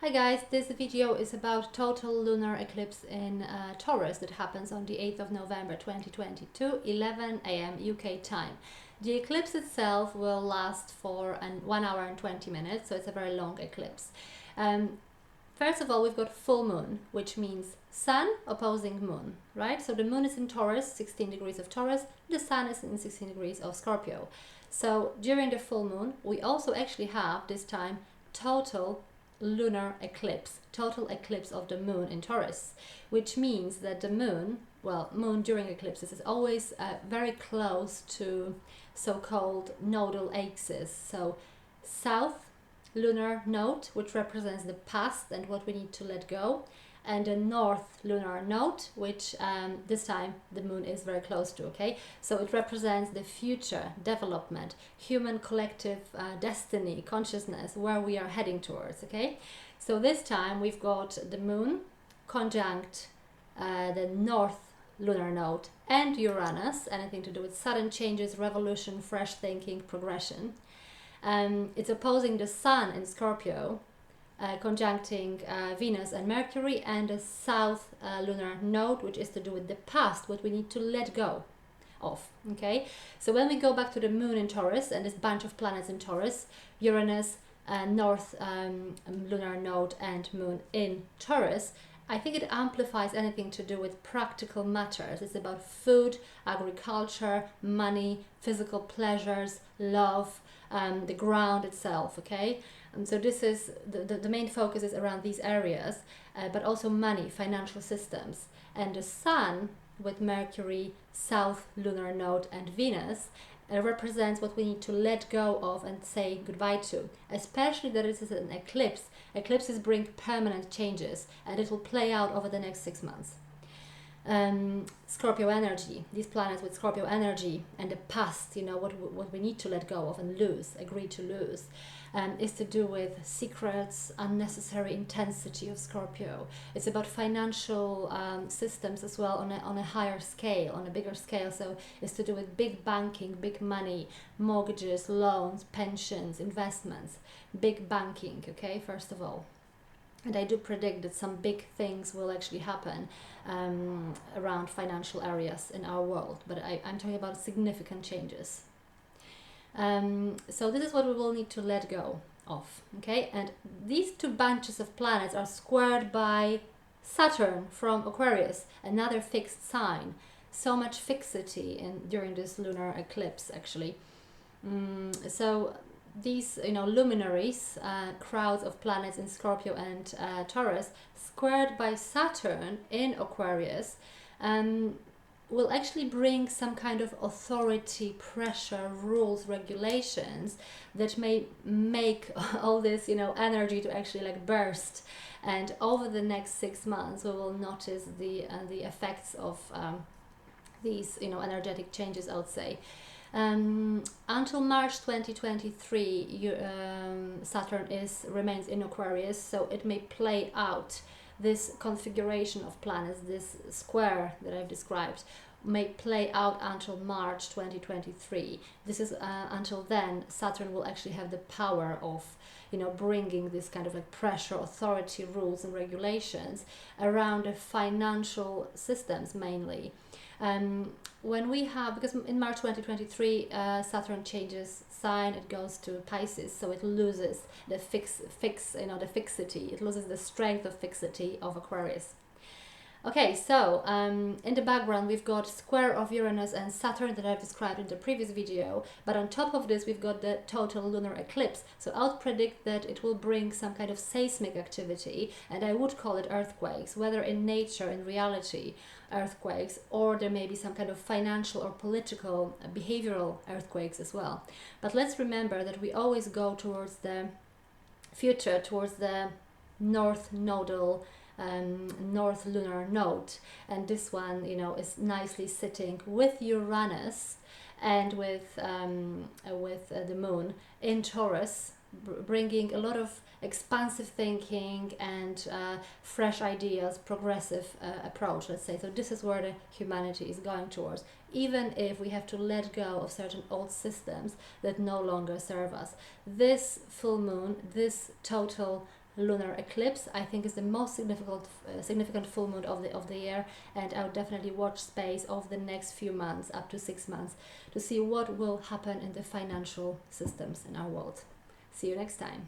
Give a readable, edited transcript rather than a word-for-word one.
Hi guys, this video is about total lunar eclipse in Taurus that happens on the 8th of November 2022, 11 a.m. UK time. The eclipse itself will last for 1 hour and 20 minutes, so it's a very long eclipse. First of all, we've got full moon, which means sun opposing moon, right? So the moon is in Taurus, 16 degrees of Taurus, the sun is in 16 degrees of Scorpio. So during the full moon, we also actually have this time total lunar eclipse, total eclipse of the moon in Taurus, which means that the moon, moon during eclipses is always very close to so-called nodal axes. So south lunar node, which represents the past and what we need to let go, and the north lunar node, which this time the moon is very close to, okay? So it represents the future, development, human collective destiny, consciousness, where we are heading towards, okay? So this time we've got the moon conjunct the north lunar node and Uranus, anything to do with sudden changes, revolution, fresh thinking, progression. It's opposing the sun in Scorpio, conjuncting Venus and Mercury, and the south lunar node, which is to do with the past, what we need to let go of, okay? So when we go back to the moon in Taurus and this bunch of planets in Taurus, Uranus, north lunar node and moon in Taurus, I think it amplifies anything to do with practical matters. It's about food, agriculture, money, physical pleasures, love, the ground itself, okay? And so this is the main focus is around these areas, but also money, financial systems. And the sun with Mercury, south lunar node and Venus represents what we need to let go of and say goodbye to, especially that it is an eclipse. Eclipses bring permanent changes and it will play out over the next 6 months. Scorpio energy, these planets with Scorpio energy and the past, you know, what we need to let go of and lose, agree to lose, is to do with secrets, unnecessary intensity of Scorpio. It's about financial systems as well on a higher scale, on a bigger scale. So it's to do with big banking, big money, mortgages, loans, pensions, investments, big banking, okay, first of all. And I do predict that some big things will actually happen around financial areas in our world. But I'm talking about significant changes. So this is what we will need to let go of. Okay, and these two bunches of planets are squared by Saturn from Aquarius, another fixed sign. So much fixity during this lunar eclipse, actually. So these, you know, luminaries, crowds of planets in Scorpio and Taurus, squared by Saturn in Aquarius, will actually bring some kind of authority, pressure, rules, regulations that may make all this, you know, energy to actually like burst. And over the next 6 months, we will notice the effects of these, you know, energetic changes, I would say. Until March 2023, Saturn remains in Aquarius, so it may play out. This configuration of planets, this square that I've described, may play out until March 2023. This is until then, Saturn will actually have the power of, you know, bringing this kind of like pressure, authority, rules and regulations around the financial systems mainly. When we have, because in March 2023 Saturn changes sign, it goes to Pisces, so it loses the you know, the fixity, it loses the strength of fixity of Aquarius. Okay, so in the background we've got square of Uranus and Saturn that I've described in the previous video, but on top of this we've got the total lunar eclipse. So I would predict that it will bring some kind of seismic activity, and I would call it earthquakes, whether in nature, in reality, earthquakes, or there may be some kind of financial or political, behavioral earthquakes as well. But let's remember that we always go towards the future, towards the north nodal north lunar node, and this one, you know, is nicely sitting with Uranus and with the moon in Taurus, bringing a lot of expansive thinking and fresh ideas, progressive approach, let's say. So this is where the humanity is going towards, even if we have to let go of certain old systems that no longer serve us. This full moon, this total lunar eclipse. I think is the most significant full moon of the year, and I would definitely watch space of the next few months, up to 6 months, to see what will happen in the financial systems in our world. See you next time.